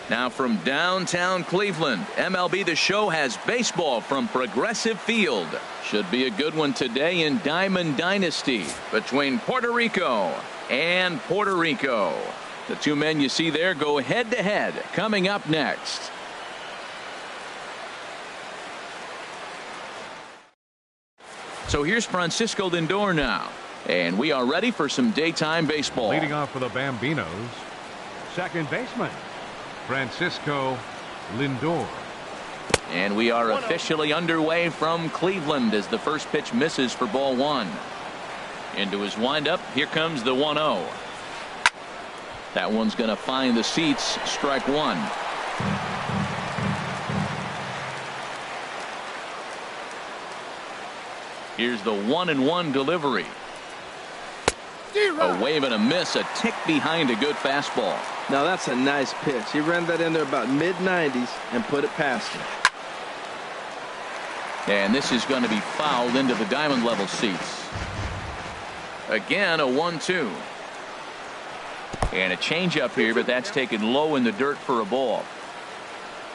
Now from downtown Cleveland, MLB The Show has baseball from Progressive Field. Should be a good one today in Diamond Dynasty between Puerto Rico and Puerto Rico. The two men you see there go head to head coming up next. So here's Francisco Lindor now, and we are ready for some daytime baseball. Leading off for the Bambinos, second baseman Francisco Lindor. And we are officially underway from Cleveland as the first pitch misses for ball one. Into his windup, here comes the 1-0. That one's going to find the seats, strike one. Here's the 1-1 delivery. A wave and a miss, a tick behind a good fastball. Now that's a nice pitch. He ran that in there about mid-90s and put it past him. And this is going to be fouled into the diamond level seats. Again, a 1-2. And a changeup here, but that's taken low in the dirt for a ball.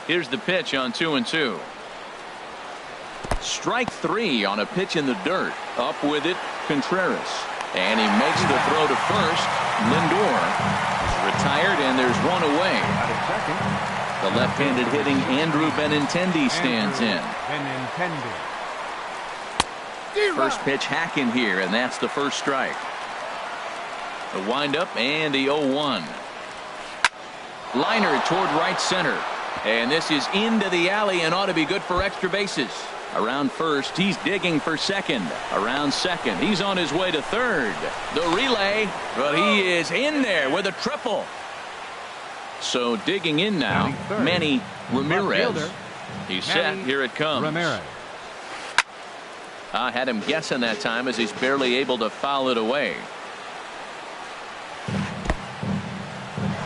Here's the pitch on 2-2. Strike three on a pitch in the dirt. Up with it, Contreras. And he makes the throw to first. Lindor is retired, and there's one away. The left-handed hitting Andrew Benintendi stands in. First pitch hacking here, and that's the first strike. The windup and the 0-1. Liner toward right center. And this is into the alley and ought to be good for extra bases. Around first, he's digging for second. Around second, he's on his way to third. The relay, but he is in there with a triple. So digging in now, Manny Ramirez. He's set. Here it comes. I had him guessing that time as he's barely able to foul it away.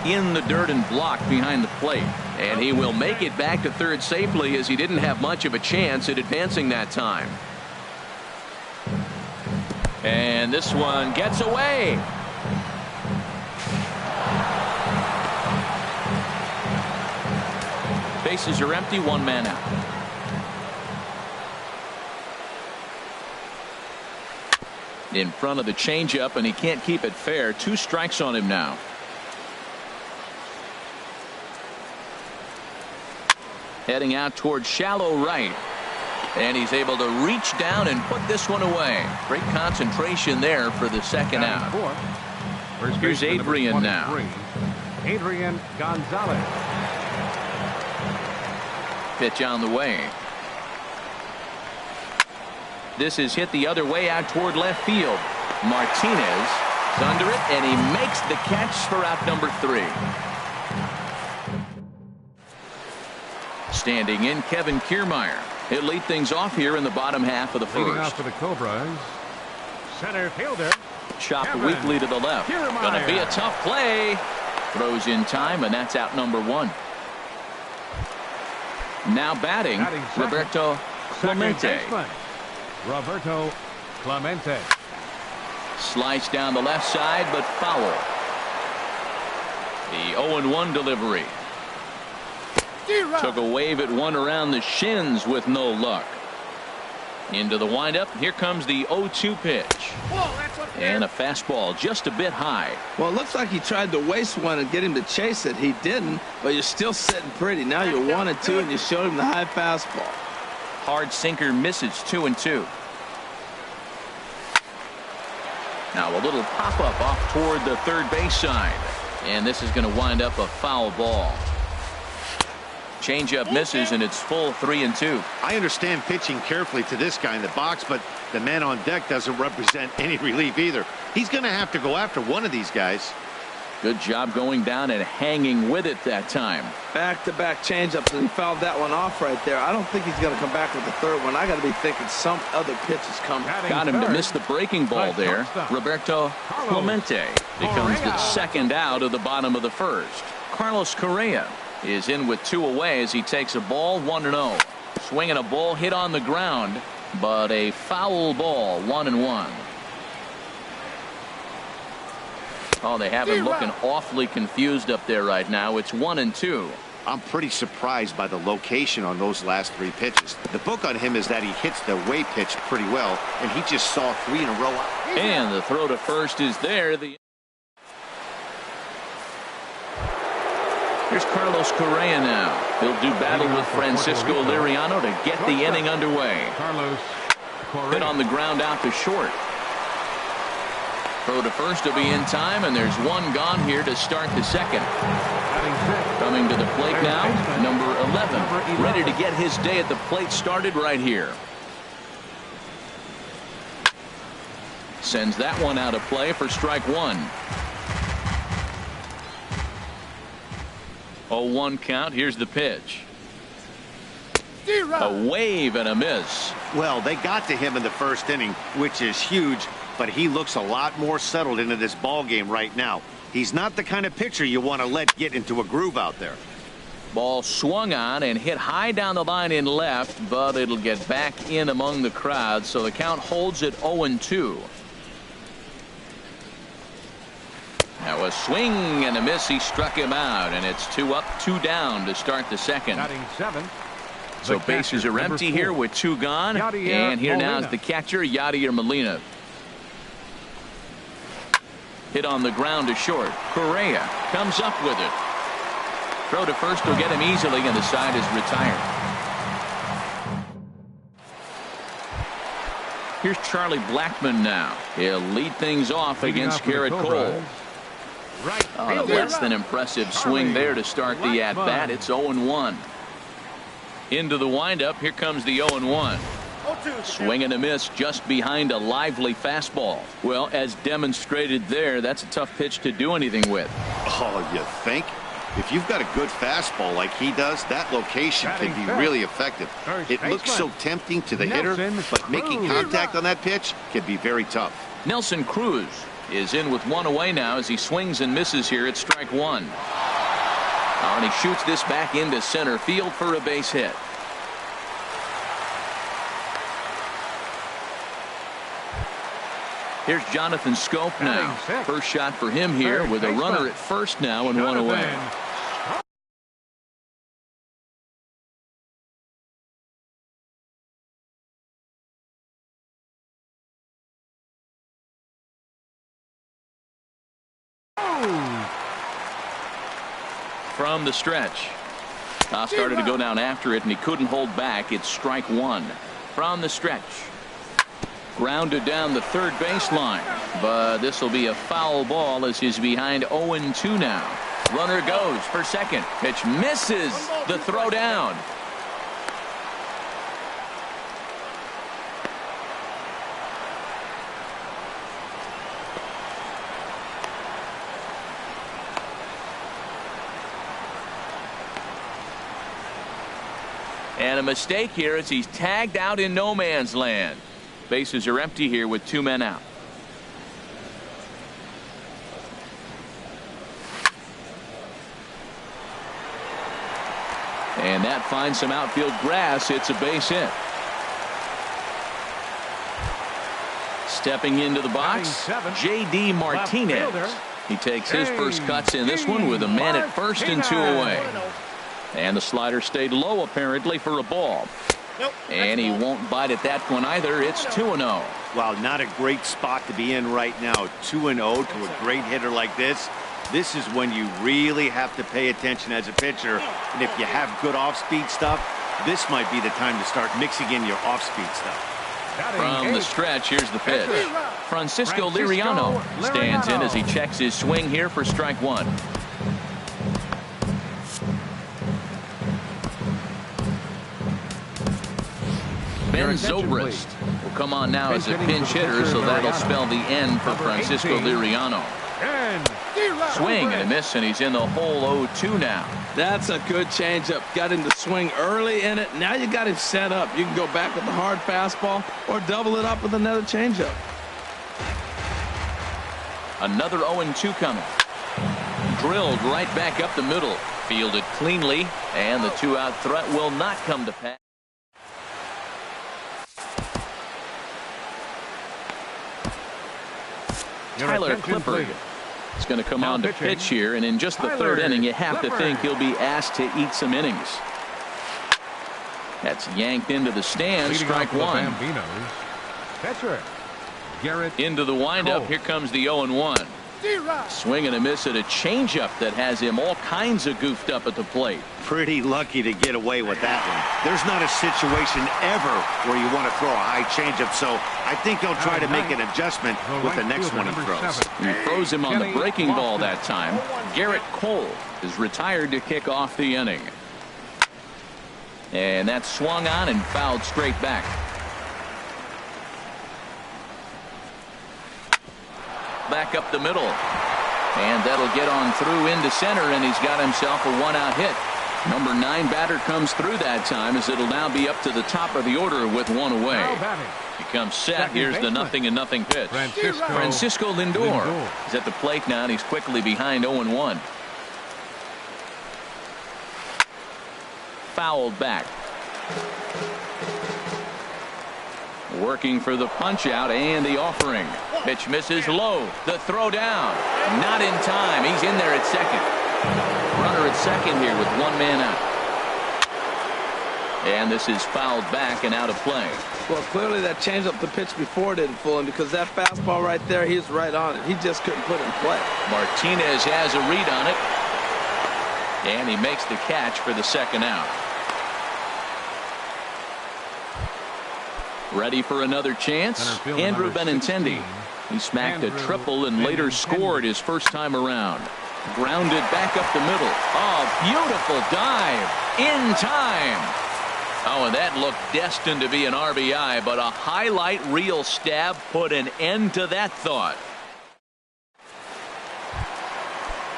In the dirt and blocked behind the plate, and he will make it back to third safely as he didn't have much of a chance at advancing that time. And this one gets away. Bases are empty, one man out. In front of the changeup, and he can't keep it fair. Two strikes on him now. Heading out towards shallow right. And he's able to reach down and put this one away. Great concentration there for the second out. Here's Adrian now. Adrian Gonzalez. Pitch on the way. This is hit the other way out toward left field. Martinez is under it, and he makes the catch for out number 3. Standing in, Kevin Kiermaier. He'll lead things off here in the bottom half of the first. Leading off for the Cobras, center fielder. Chopped weakly to the left. Going to be a tough play. Throws in time, and that's out number 1. Now batting Roberto Clemente. Roberto Clemente. Slice down the left side, but foul. The 0-1 delivery. Took a wave at one around the shins with no luck. Into the windup. Here comes the 0-2 pitch. And a fastball just a bit high. Well, it looks like he tried to waste one and get him to chase it. He didn't, but you're still sitting pretty. Now you're 1-2, and you showed him the high fastball. Hard sinker misses. 2-2. Now a little pop-up off toward the third base side. And this is going to wind up a foul ball. Changeup misses, and it's full 3-2. I understand pitching carefully to this guy in the box, but the man on deck doesn't represent any relief either. He's going to have to go after one of these guys. Good job going down and hanging with it that time. Back-to-back changeups, and he fouled that one off right there. I don't think he's going to come back with the third one. I got to be thinking some other pitch is coming. Got him to miss the breaking ball there. Roberto Clemente becomes the second out of the bottom of the first. Carlos Correa is in with 2 away as he takes a ball 1-0. Swinging a ball hit on the ground. but a foul ball, 1-1. Oh, they have him looking awfully confused up there right now. It's 1-2. I'm pretty surprised by the location on those last 3 pitches. The book on him is that he hits the away pitch pretty well, and he just saw 3 in a row. And the throw to first is there. Here's Carlos Correa now. He'll do battle with Francisco Liriano to get the inning underway. Carlos Correa. Hit on the ground out to short. Throw to first will be in time, and there's one gone here to start the second. Coming to the plate now, number 11. Ready to get his day at the plate started right here. Sends that one out of play for strike one. 0-1 count. Here's the pitch. A wave and a miss. Well, they got to him in the first inning, which is huge, but he looks a lot more settled into this ball game right now. He's not the kind of pitcher you want to let get into a groove out there. Ball swung on and hit high down the line in left, but it'll get back in among the crowd, so the count holds at 0-2. Now a swing and a miss. He struck him out, and it's 2 up, 2 down to start the second. Batting 7. So bases are empty here with 2 gone. And here now is the catcher, Yadier Molina. Hit on the ground to short. Correa comes up with it. Throw to first will get him easily, and the side is retired. Here's Charlie Blackmon now. He'll lead things off against Garrett Cole. A less than impressive swing there to start the at-bat. It's 0-1. Into the windup. Here comes the 0-1. Swing and a miss just behind a lively fastball. Well, as demonstrated there, that's a tough pitch to do anything with. Oh, you think? If you've got a good fastball like he does, that location can be really effective. It looks so tempting to the hitter, but making contact on that pitch can be very tough. Nelson Cruz is in with 1 away now as he swings and misses here at strike 1. And he shoots this back into center field for a base hit. Here's Jonathan Scope now. First shot for him here with a runner at first now and 1 away. From the stretch. Started to go down after it, and he couldn't hold back. It's strike 1. From the stretch. Grounded down the third baseline, but this will be a foul ball as he's behind 0-2 now. Runner goes for second. Pitch misses the throw down. And a mistake here as he's tagged out in no man's land. Bases are empty here with 2 men out. And that finds some outfield grass. It's a base hit. Stepping into the box, J.D. Martinez. He takes his first cuts in this one with a man at first and 2 away. And the slider stayed low apparently for a ball. And he won't bite at that one either. It's 2-0. Wow, not a great spot to be in right now. 2-0 to a great hitter like this. This is when you really have to pay attention as a pitcher. And if you have good off-speed stuff, this might be the time to start mixing in your off-speed stuff. From the stretch, here's the pitch. Francisco Liriano stands in as he checks his swing here for strike 1. Ben Zobrist will come on now as a pinch hitter, so that'll spell the end for Francisco Liriano. Swing and a miss, and he's in the hole 0-2 now. That's a good changeup. Got him to swing early in it. Now you got him set up. You can go back with the hard fastball or double it up with another changeup. Another 0-2 coming. Drilled right back up the middle. Fielded cleanly, and the 2-out threat will not come to pass. Tyler Clifford is going to come on to pitch here, and in just the third inning, you have to think he'll be asked to eat some innings. That's yanked into the stands. Strike one. Pitcher Garrett into the windup. Here comes the 0-1. Swing and a miss at a changeup that has him all kinds of goofed up at the plate. Pretty lucky to get away with that one. There's not a situation ever where you want to throw a high changeup, so I think he'll try to make an adjustment with the next one he throws. He throws him on the breaking ball that time. Garrett Cole is retired to kick off the inning. And that's swung on and fouled straight back. Back up the middle, and that'll get on through into center, and he's got himself a one-out hit. Number 9 batter comes through that time, as it'll now be up to the top of the order with one away. He comes set. Here's the 0-0 pitch. Francisco Lindor is at the plate now, and he's quickly behind 0-1. Fouled back. Working for the punch out and the offering. Pitch misses low. The throw down. Not in time. He's in there at second. Runner at second here with one man out. And this is fouled back and out of play. Well, clearly that changeup the pitch before didn't fool him, because that fastball right there, he was right on it. He just couldn't put it in play. Martinez has a read on it. And he makes the catch for the second out. Ready for another chance? Andrew Benintendi. He smacked a triple and later scored his first time around. Grounded back up the middle. Oh, beautiful dive. In time. Oh, and that looked destined to be an RBI, but a highlight reel stab put an end to that thought.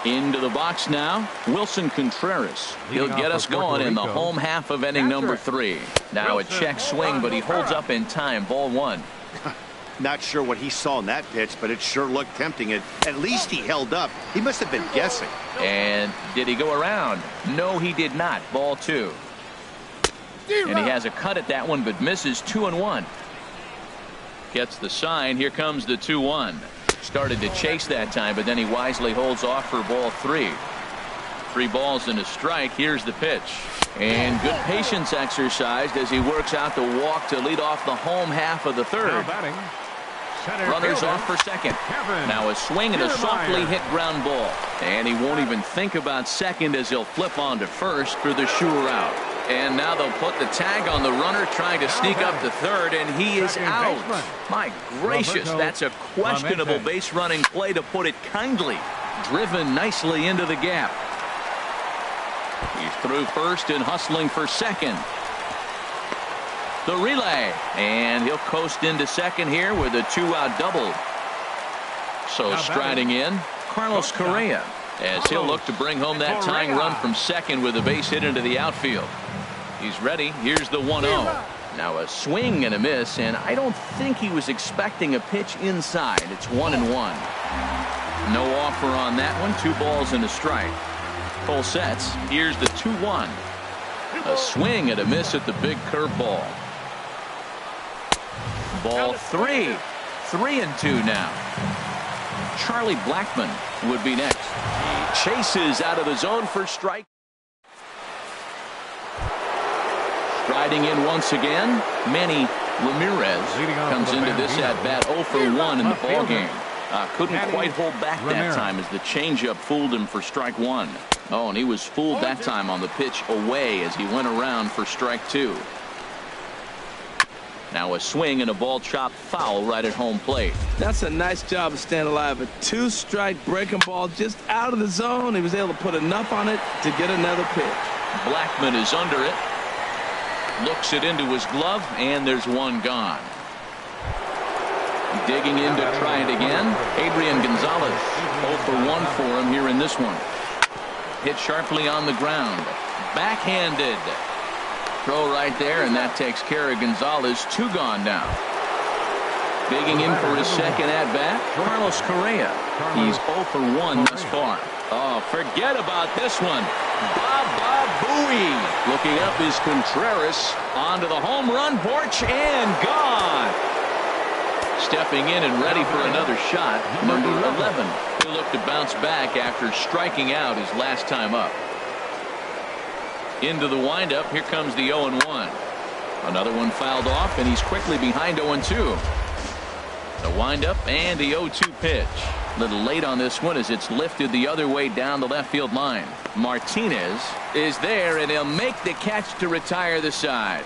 Into the box now, Wilson Contreras. He'll get us going in the home half of inning number 3. Now a check swing, but he holds up in time. Ball 1. Not sure what he saw in that pitch, but it sure looked tempting. At least he held up. He must have been guessing. And did he go around? No, he did not. Ball 2. And he has a cut at that one, but misses 2-1. Gets the sign. Here comes the 2-1. Started to chase that time, but then he wisely holds off for ball 3. 3 balls and a strike. Here's the pitch. And good patience exercised as he works out the walk to lead off the home half of the third. Runners off for second. Now a swing and a softly hit ground ball. And he won't even think about second as he'll flip on to first for the sure out. And now they'll put the tag on the runner trying to sneak up to third, and he is out. My gracious, that's a questionable base running play, to put it kindly. Driven nicely into the gap. He's through first and hustling for second. The relay, and he'll coast into second here with a 2-out double. So striding in, Carlos Correa, as he'll look to bring home that tying run from second with a base hit into the outfield. He's ready. Here's the 1-0. Now a swing and a miss, and I don't think he was expecting a pitch inside. It's 1-1. No offer on that one. 2 balls and a strike. Full sets. Here's the 2-1. A swing and a miss at the big curveball. Ball 3. 3-2 now. Charlie Blackmon would be next. He chases out of the zone for strike. Striding in once again, Manny Ramirez comes into this at-bat 0 for 1 in the ballgame. Couldn't quite hold back that time as the changeup fooled him for strike 1. Oh, and he was fooled that time on the pitch away as he went around for strike 2. Now a swing and a ball chopped foul right at home plate. That's a nice job of staying alive. A 2-strike breaking ball just out of the zone. He was able to put enough on it to get another pitch. Blackmon is under it. Looks it into his glove, and there's one gone. Digging in to try it again, Adrian Gonzalez. 0 for 1 for him here in this one. Hit sharply on the ground. Backhanded. Throw right there, and that takes care of Gonzalez. 2 gone now. Digging in for his second at-bat, Carlos Correa. He's 0 for 1 thus far. Oh, forget about this one. Baba Booey. Looking up is Contreras onto the home run porch and gone. Stepping in and ready for another shot, number 11. He'll look to bounce back after striking out his last time up. Into the windup, here comes the 0-1. Another one fouled off, and he's quickly behind 0-2. The windup and the 0-2 pitch. A little late on this one as it's lifted the other way down the left field line. Martinez is there, and he'll make the catch to retire the side.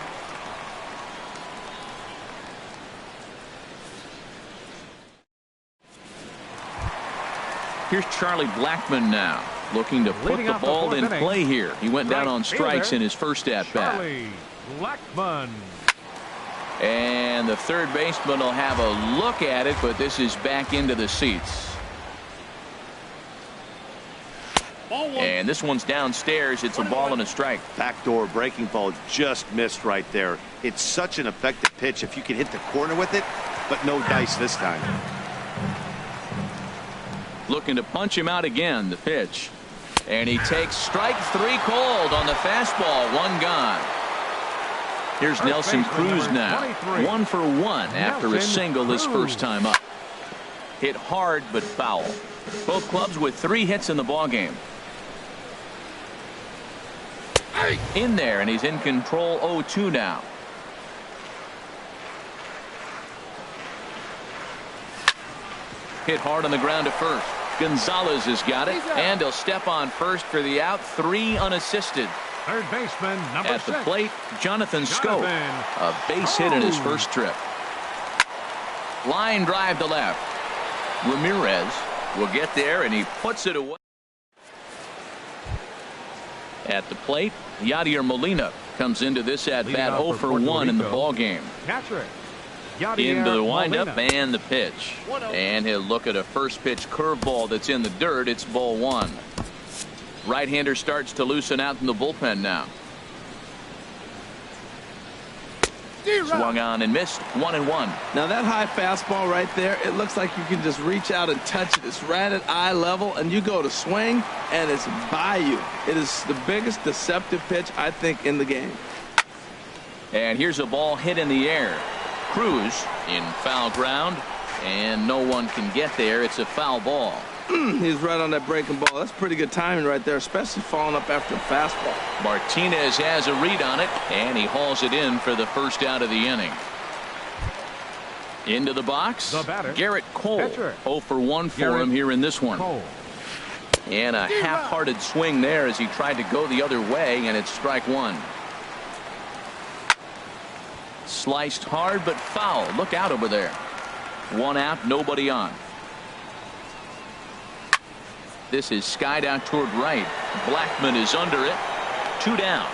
Here's Charlie Blackmon now, looking to put the ball in play here. He went down on strikes in his first at-bat. Charlie Blackmon. And the third baseman will have a look at it, but this is back into the seats. And this one's downstairs. It's a ball and a strike. Backdoor breaking ball just missed right there. It's such an effective pitch if you can hit the corner with it, but no dice this time. Looking to punch him out again, the pitch. And he takes strike 3 cold on the fastball. 1 gone. Here's Nelson Cruz now. 1 for 1 after a single his first time up. Hit hard but foul. Both clubs with 3 hits in the ballgame. In there, and he's in control. 0-2 now. Hit hard on the ground to first. Gonzalez has got it, and he'll step on first for the out. 3 unassisted. Third baseman, number At the 6. plate, Jonathan Schoop. A base hit in his first trip. Line drive to left. Ramirez will get there, and he puts it away. At the plate, Yadier Molina comes into this at bat 0 for 1 in the ball game. Into the windup and the pitch, and he'll look at a first pitch curveball that's in the dirt. It's ball 1. Right-hander starts to loosen out in the bullpen now. Swung on and missed. 1-1. Now that high fastball right there, it looks like you can just reach out and touch it. It's right at eye level, and you go to swing, and it's by you. It is the biggest deceptive pitch, I think, in the game. And here's a ball hit in the air. Cruz in foul ground, and no one can get there. It's a foul ball. He's right on that breaking ball. That's pretty good timing right there, especially falling up after a fastball. Martinez has a read on it, and he hauls it in for the first out of the inning. Into the box, Garrett Cole. Pitcher. 0 for 1 for him here in this one. Cole. And a half-hearted swing there as he tried to go the other way, and it's strike 1. Sliced hard but foul. Look out over there. 1 out, nobody on. This is skied out toward right. Blackmon is under it. 2 down.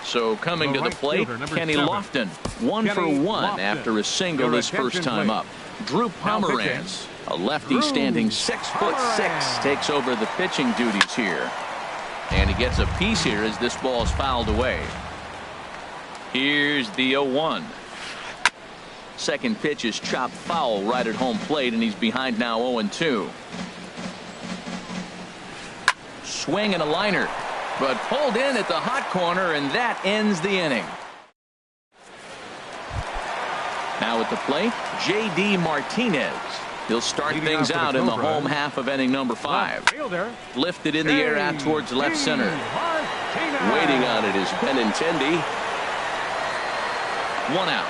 So coming to the plate, Kenny Lofton. 1 for 1 after a single his first time up. Drew Pomeranz, a lefty standing 6'6", takes over the pitching duties here. And he gets a piece here as this ball is fouled away. Here's the 0-1. Second pitch is chopped foul right at home plate, and he's behind now 0-2. Swing and a liner, but pulled in at the hot corner, and that ends the inning. Now at the plate, J.D. Martinez. He'll start things out in the home half of inning number 5. Lifted in the air out towards left center. Waiting on it is Benintendi. 1 out.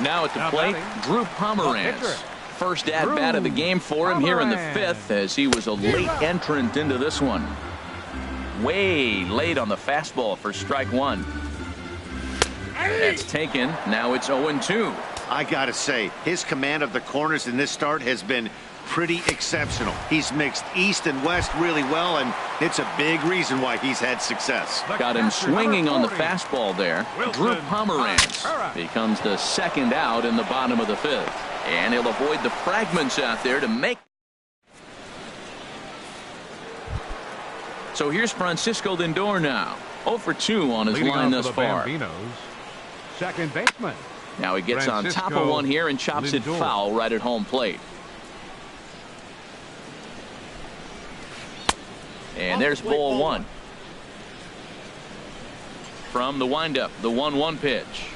Now at the plate, Drew Pomeranz. First at-bat of the game for him here in the 5th, as he was a late entrant into this one. Way late on the fastball for strike 1. That's taken. Now it's 0-2. I gotta say, his command of the corners in this start has been pretty exceptional. He's mixed east and west really well, and it's a big reason why he's had success. Got him swinging on the fastball there. Drew Pomeranz becomes the second out in the bottom of the 5th. And he'll avoid the fragments out there to make. So here's Francisco Lindor now. 0 for 2 on his line thus far. Second baseman. Now he gets on top of one here and chops it foul right at home plate. And there's ball 1. from the windup. The 1-1 pitch.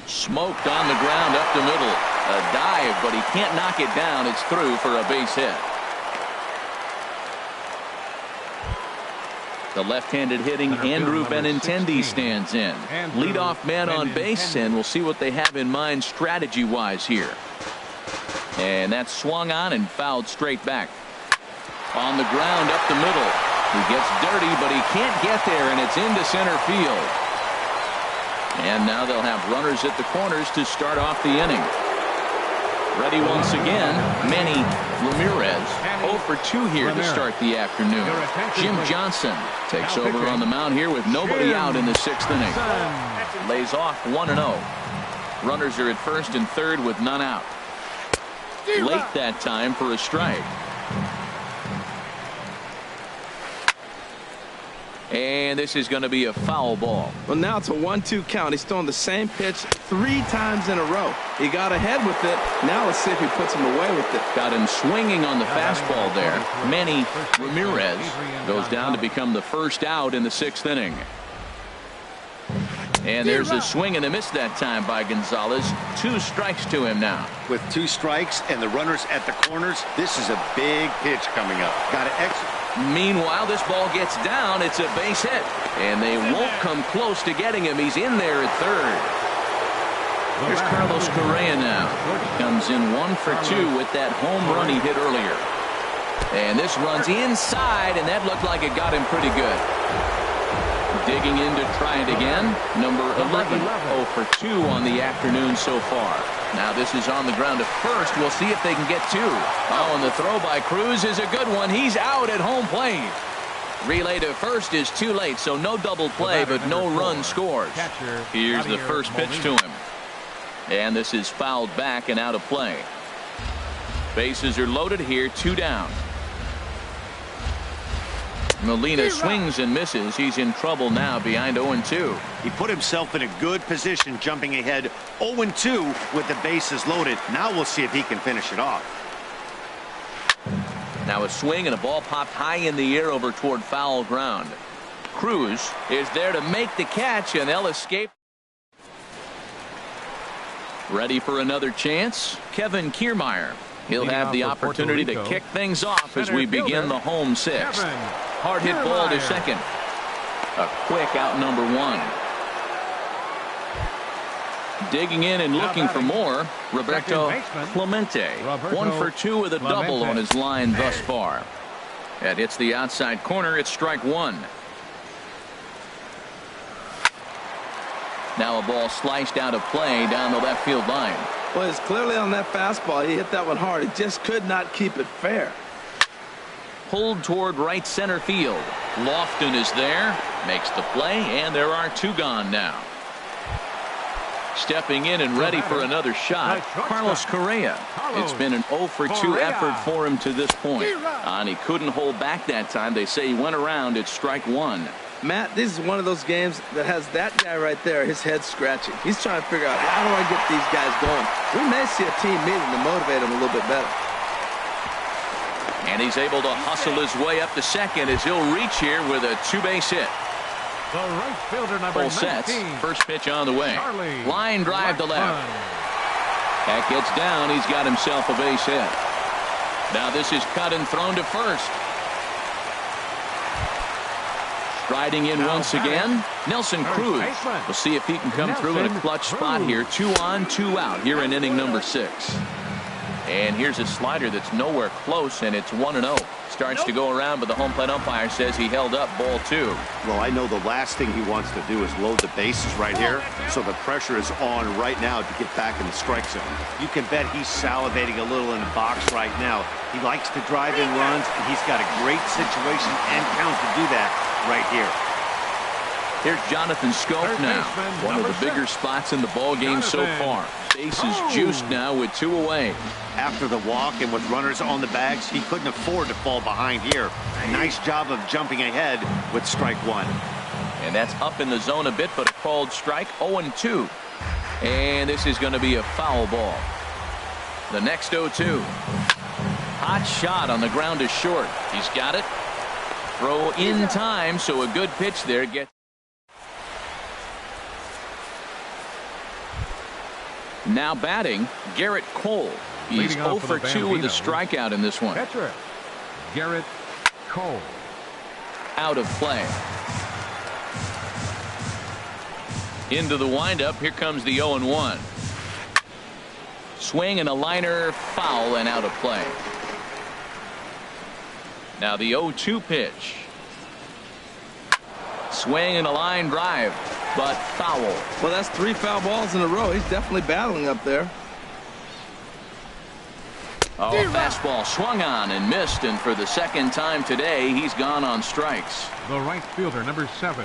Smoked on the ground up the middle. A dive, but he can't knock it down. It's through for a base hit. The left-handed hitting Andrew Benintendi stands in. Leadoff man on base, and we'll see what they have in mind strategy-wise here. And that's swung on and fouled straight back. On the ground up the middle. He gets dirty, but he can't get there, and it's into center field. And now they'll have runners at the corners to start off the inning. Ready once again, Manny Ramirez. 0 for 2 here to start the afternoon. Jim Johnson takes over on the mound here with nobody out in the 6th inning. Lays off 1-0. Runners are at first and third with none out. Late that time for a strike. And this is going to be a foul ball. Well, now it's a 1-2 count. He's throwing the same pitch 3 times in a row. He got ahead with it. Now let's see if he puts him away with it. Got him swinging on the fastball there. Manny Ramirez goes down to become the first out in the 6th inning. And there's a swing and a miss that time by Gonzalez. 2 strikes to him now. With 2 strikes and the runners at the corners, this is a big pitch coming up. Got to exit. Meanwhile, this ball gets down. It's a base hit. And they won't come close to getting him. He's in there at third. Here's Carlos Correa now. Comes in 1 for 2 with that home run he hit earlier. And this runs inside, and that looked like it got him pretty good. Digging in to try it again. Number 11. 0 for 2 on the afternoon so far. Now this is on the ground to first. We'll see if they can get 2. Oh, and the throw by Cruz is a good one. He's out at home plate. Relay to first is too late, so no double play, but no run scores. Here's the first pitch to him. And this is fouled back and out of play. Bases are loaded here, 2 down. Molina swings and misses. He's in trouble now behind 0-2. He put himself in a good position jumping ahead 0-2 with the bases loaded. Now we'll see if he can finish it off. Now a swing and a ball popped high in the air over toward foul ground. Cruz is there to make the catch, and they'll escape. Ready for another chance? Kevin Kiermaier. He'll have the opportunity to kick things off as we begin the home 6th. Hard hit ball to second. A quick out number 1. Digging in and looking for more, Roberto Clemente. 1 for 2 with a double on his line thus far. That hits the outside corner. It's strike 1. Now a ball sliced out of play down the left field line. Well, it's clearly on that fastball. He hit that one hard. He just could not keep it fair. Pulled toward right center field. Lofton is there, makes the play, and there are 2 gone now. Stepping in and ready for another shot, Carlos Correa. It's been an 0 for 2 effort for him to this point. And he couldn't hold back that time. They say he went around. It's strike 1. Matt, this is one of those games that has that guy right there, his head scratching. He's trying to figure out, how do I get these guys going? We may see a team meeting to motivate him a little bit better. And he's able to hustle his way up to second as he'll reach here with a 2-base hit. The right fielder, number 19. Full sets. First pitch on the way. Line drive to left. That gets down. He's got himself a base hit. Now this is cut and thrown to first. Striding in once again, Nelson Cruz. We'll see if he can come through in a clutch spot here. 2 on, 2 out here in inning number 6. And here's a slider that's nowhere close, and it's 1-0. Starts to go around, but the home plate umpire says he held up ball 2. Well, I know the last thing he wants to do is load the bases right here, so the pressure is on right now to get back in the strike zone. You can bet he's salivating a little in the box right now. He likes to drive in runs, and he's got a great situation and count to do that right here. Here's Jonathan Schoaf now. One of the bigger spots in the ball game so far. Bases juiced now with 2 away. After the walk and with runners on the bags, he couldn't afford to fall behind here. Nice job of jumping ahead with strike 1. And that's up in the zone a bit, but a called strike. 0-2. And this is going to be a foul ball. The next 0-2. Hot shot on the ground to short. He's got it. Throw in time, so a good pitch there. Now batting, Garrett Cole. He's Leading 0 off for the 2 with a Bambinos. strikeout in this one. Catcher, Garrett Cole. Out of play. Into the windup. Here comes the 0-1. Swing and a liner, foul and out of play. Now the 0-2 pitch. Swing and a line drive, but foul. Well, that's 3 foul balls in a row. He's definitely battling up there. Oh, fastball swung on and missed, and for the second time today, he's gone on strikes. The right fielder, number 7,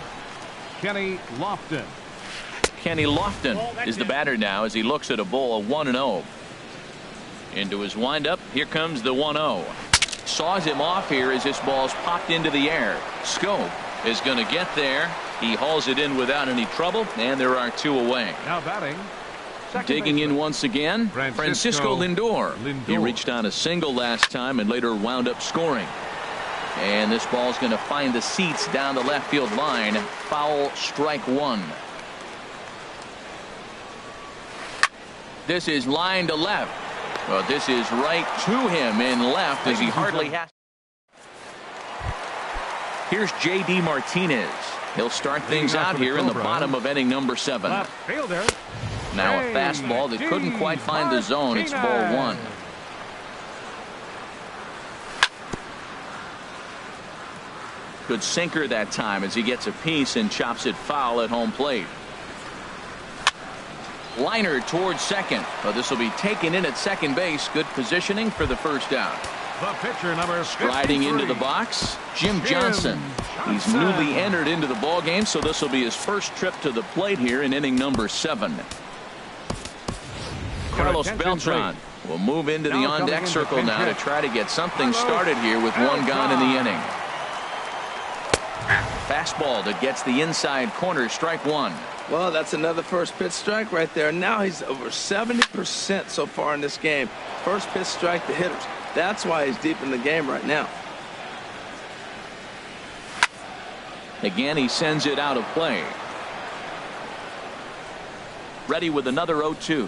Kenny Lofton. Kenny Lofton is the batter now as he looks at a ball 1-0. Into his windup. Here comes the 1-0. Saws him off here as this ball's popped into the air. Scope is going to get there. He hauls it in without any trouble, and there are 2 away. Now batting, second Digging baseman, in once again, Francisco Lindor. He Lindor. reached on a single last time and later wound up scoring. And this ball's going to find the seats down the left field line. Foul, strike 1. This is line to left. Well, this is right to him in left as he hardly has. Here's J.D. Martinez. He'll start things out here in the bottom of inning number 7. left fielder. Now a fastball that couldn't quite find the zone. It's ball 1. Good sinker that time as he gets a piece and chops it foul at home plate. Liner towards second. But this will be taken in at second base. Good positioning for the first out. The pitcher, number 53. Striding into the box, Jim Johnson. He's newly entered into the ball game, so this will be his first trip to the plate here in inning number 7. Carlos Beltran will move into the on-deck circle now to try to get something started here with 1 gone in the inning. Fastball that gets the inside corner, strike 1. Well, that's another first pitch strike right there. Now he's over 70% so far in this game. First pitch strike to hitters. That's why he's deep in the game right now. Again, he sends it out of play. Ready with another 0-2.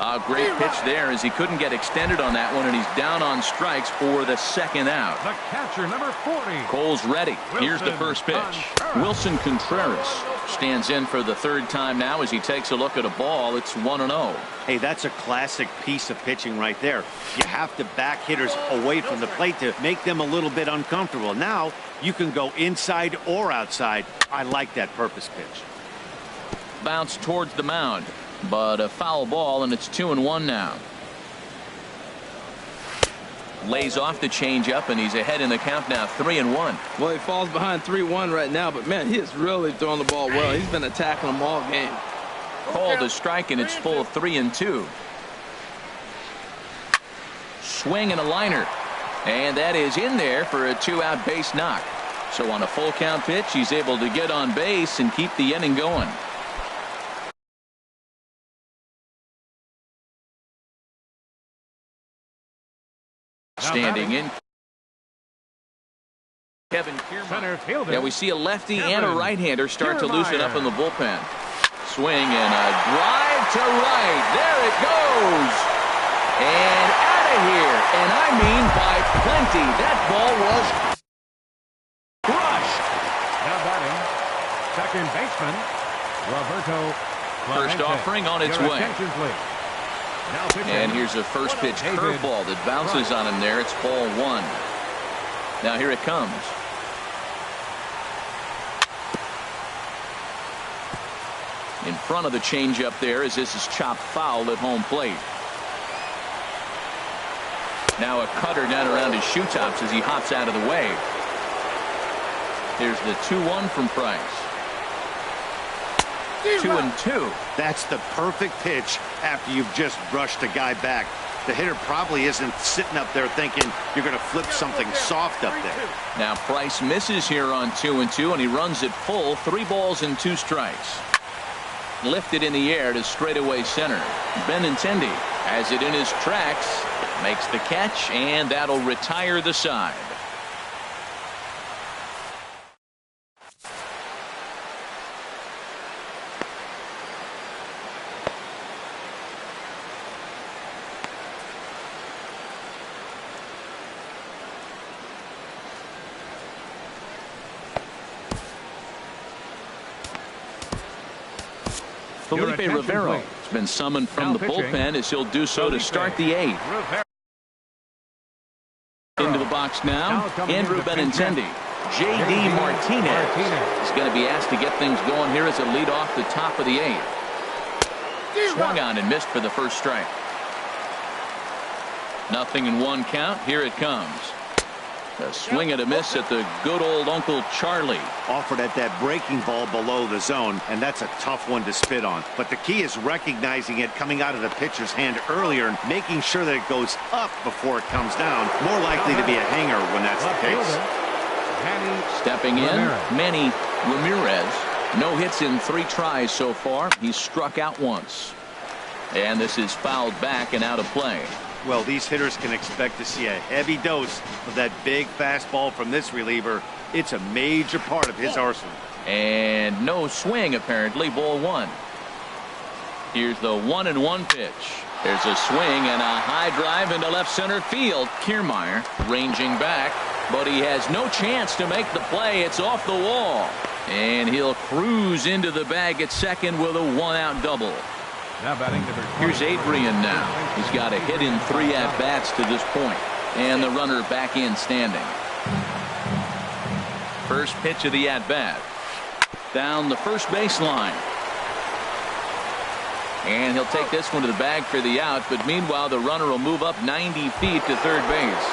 A great pitch there as he couldn't get extended on that one, and he's down on strikes for the second out. The catcher, number 40. Cole's ready. Here's the first pitch. Wilson Contreras stands in for the 3rd time now as he takes a look at a ball. It's 1-0. Hey, that's a classic piece of pitching right there. You have to back hitters away from the plate to make them a little bit uncomfortable. Now you can go inside or outside. I like that purpose pitch. Bounce towards the mound, but a foul ball, and it's 2-1 now. Lays off the changeup, and he's ahead in the count now, 3-1. Well, he falls behind 3-1 right now, but man, he is really throwing the ball well. He's been attacking them all game. Called a strike, and it's full 3-2. Swing and a liner, and that is in there for a 2-out base knock. So on a full count pitch, he's able to get on base and keep the inning going. Standing in, Kevin Kiermaier. Center fielder. Yeah, we see a lefty and a Kevin right-hander start to loosen up Kiermaier. in the bullpen. Swing and a drive to right. There it goes. And out of here. And I mean by plenty. That ball was crushed. Now batting, second baseman, Roberto First Clemente. offering on its Your way. attention, please. Now pitching. And here's a first pitch David curveball that bounces on him there. It's ball 1. Now here it comes. In front of the changeup there as this is chopped foul at home plate. Now a cutter down around his shoe tops as he hops out of the way. Here's the 2-1 from Price. 2-2. That's the perfect pitch after you've just brushed a guy back. The hitter probably isn't sitting up there thinking you're going to flip something soft up there. Now Price misses here on 2-2, and he runs it full. 3 balls and 2 strikes. Lifted in the air to straightaway center. Benintendi has it in his tracks, makes the catch, and that'll retire the side. Felipe Rivero has been summoned from the bullpen as he'll do so to start the 8th. Into the box now, Andrew Benintendi. J.D. Martinez is going to be asked to get things going here as a lead off the top of the 8th. Swung on and missed for the first strike. 0-1 count. Here it comes. A swing and a miss at the good old Uncle Charlie. Offered at that breaking ball below the zone, and that's a tough one to spit on. But the key is recognizing it coming out of the pitcher's hand earlier and making sure that it goes up before it comes down. More likely to be a hanger when that's the case. Stepping in, Manny Ramirez. No hits in 3 tries so far. He's struck out once. And this is fouled back and out of play. Well, these hitters can expect to see a heavy dose of that big fastball from this reliever. It's a major part of his arsenal. And no swing, apparently. Ball 1. Here's the 1-1 pitch. There's a swing and a high drive into left center field. Kiermaier ranging back, but he has no chance to make the play. It's off the wall. And he'll cruise into the bag at second with a 1-out double. Now batting number 20. Here's Adrian now. He's got a hit in 3 at-bats to this point. And the runner back in standing. First pitch of the at-bat. Down the first baseline. And he'll take this one to the bag for the out. But meanwhile, the runner will move up 90 feet to third base.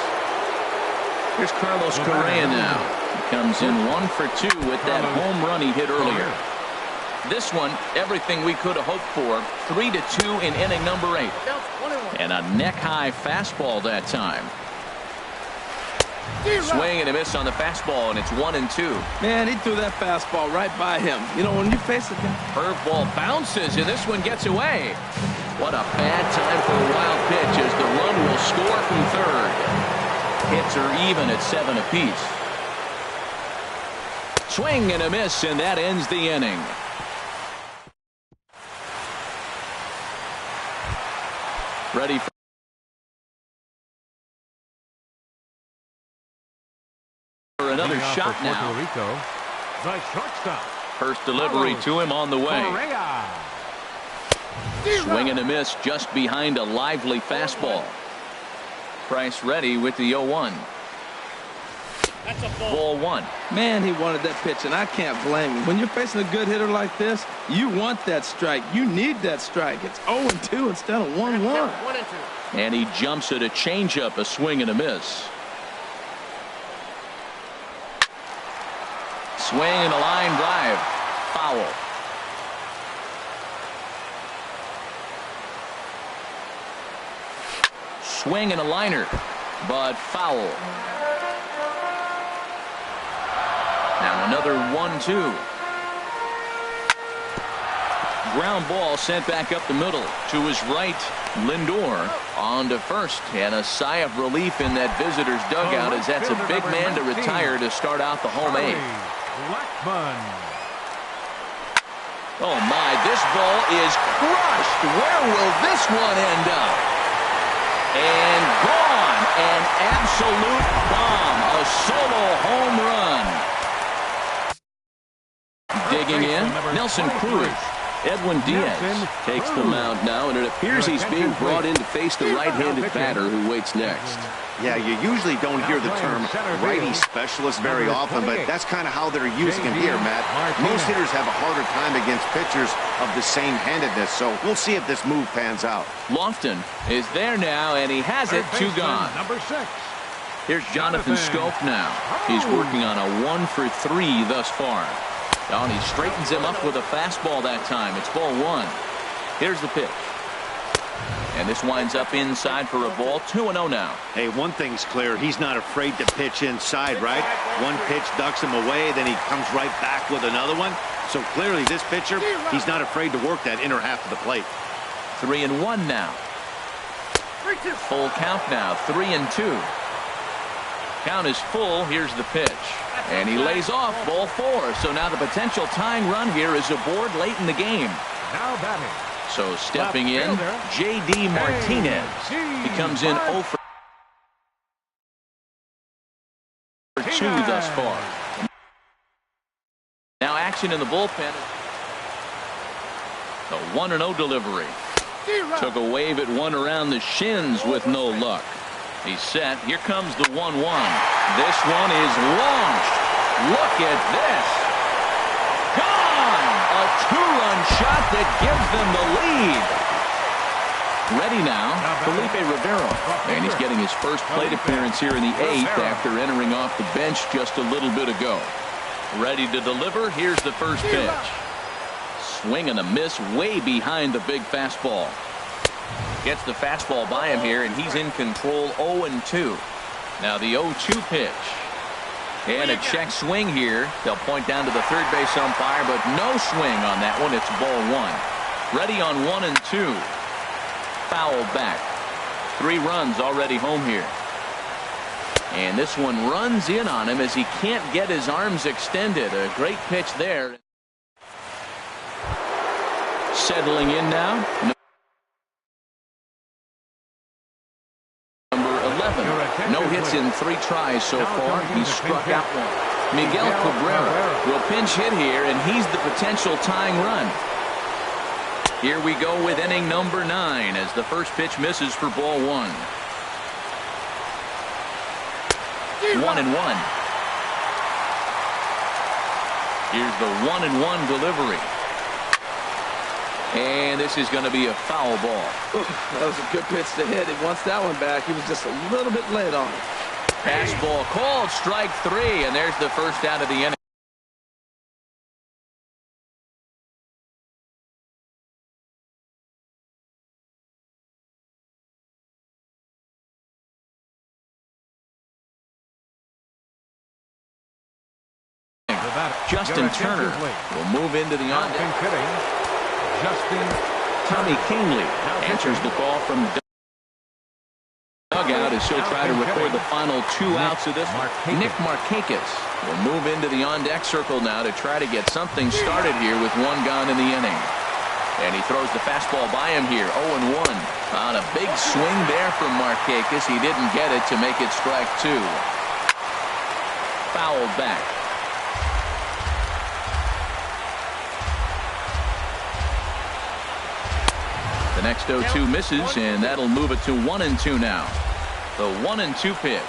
Here's Carlos Correa now. He comes in 1 for 2 with that home run he hit earlier. This one, everything we could have hoped for. 3-2 in inning number 8. And a neck-high fastball that time. Swing and a miss on the fastball, and it's 1-2. Man, he threw that fastball right by him. You know, when you face a guy. Curveball bounces, and this one gets away. What a bad time for a wild pitch as the run will score from third. Hits are even at 7 apiece. Swing and a miss, and that ends the inning. Ready for another shot now. The shortstop. First delivery to him on the way. Correa. Swing and a miss just behind a lively fastball. Price ready with the 0-1. Ball 1. Man, he wanted that pitch, and I can't blame him. When you're facing a good hitter like this, you want that strike. You need that strike. It's 0-2 instead of 1-1. And he jumps at a changeup, a swing and a miss. Swing and a line drive. Foul. Swing and a liner, but foul. Now another 1-2. Ground ball sent back up the middle to his right. Lindor on to first, and a sigh of relief in that visitor's dugout as that's a big man to retire to start out the home 8th. Oh my, this ball is crushed. Where will this one end up? And gone. An absolute bomb. A solo home run. Digging in, Nelson Cruz. Edwin Diaz takes the mound now, and it appears he's being brought in to face the right-handed batter who waits next. Yeah, you usually don't hear the term righty specialist very often, but that's kind of how they're using him here, Matt. Most hitters have a harder time against pitchers of the same handedness, so we'll see if this move pans out. Lofton is there now, and he has it. 2 gone. Number 6. Here's Jonathan Schoop now. He's working on a 1 for 3 thus far. Oh, and he straightens him up with a fastball that time. It's ball 1. Here's the pitch. And this winds up inside for a ball. 2-0 now. Hey, one thing's clear. He's not afraid to pitch inside, right? One pitch ducks him away, then he comes right back with another one. So clearly this pitcher, he's not afraid to work that inner half of the plate. 3-1 now. Full count now. 3-2. Count is full. Here's the pitch. And he lays off ball 4. So now the potential tying run here is aboard late in the game. Now batting. So stepping in, J.D. Martinez. He comes in 0 for 2 thus far. Now action in the bullpen. The 1-0 delivery. Took a wave at one around the shins with no luck. He's set. Here comes the 1-1. This one is launched. Look at this. Gone! A two-run shot that gives them the lead. Ready now, Felipe Rivero. And he's getting his first plate appearance here in the 8th after entering off the bench just a little bit ago. Ready to deliver. Here's the first pitch. Swing and a miss way behind the big fastball. Gets the fastball by him here, and he's in control 0-2. Now the 0-2 pitch. And a check swing here. They'll point down to the third base umpire, but no swing on that one. It's ball 1. Ready on 1-2. Foul back. 3 runs already home here. And this one runs in on him as he can't get his arms extended. A great pitch there. Settling in now. Number 11. No hits in 3 tries so far. He struck out one. Miguel Cabrera will pinch hit here, and he's the potential tying run. Here we go with inning number 9 as the first pitch misses for ball 1. 1-1. Here's the 1-1 delivery. And this is going to be a foul ball. That was a good pitch to hit. He wants that one back. He was just a little bit late on it. Fastball called, strike 3, and there's the first out of the inning. Justin Turner will move into the on-deck. Tommy Kingley answers the call from dugout as he'll try to record the final 2 outs of this one. Nick Markakis will move into the on-deck circle now to try to get something started here with 1 gone in the inning. And he throws the fastball by him here, 0-1. On a big swing there from Markakis. He didn't get it to make it strike 2. Fouled back. The next 0-2 misses, and that'll move it to 1-2 now. The 1-2 pitch.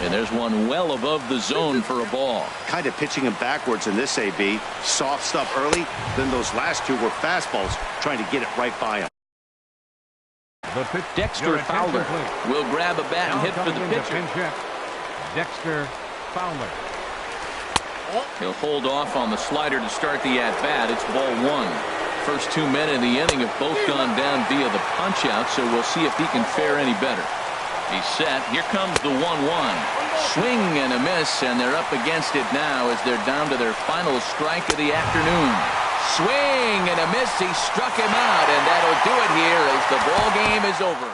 And there's one well above the zone for a ball. Kind of pitching him backwards in this AB. Soft stuff early, then those last 2 were fastballs, trying to get it right by him. Dexter Fowler will grab a bat and hit for the pitcher. Dexter Fowler. He'll hold off on the slider to start the at-bat. It's ball 1. First 2 men in the inning have both gone down via the punch-out, so we'll see if he can fare any better. He's set. Here comes the 1-1. Swing and a miss, and they're up against it now as they're down to their final strike of the afternoon. Swing and a miss. He struck him out, and that'll do it here as the ball game is over.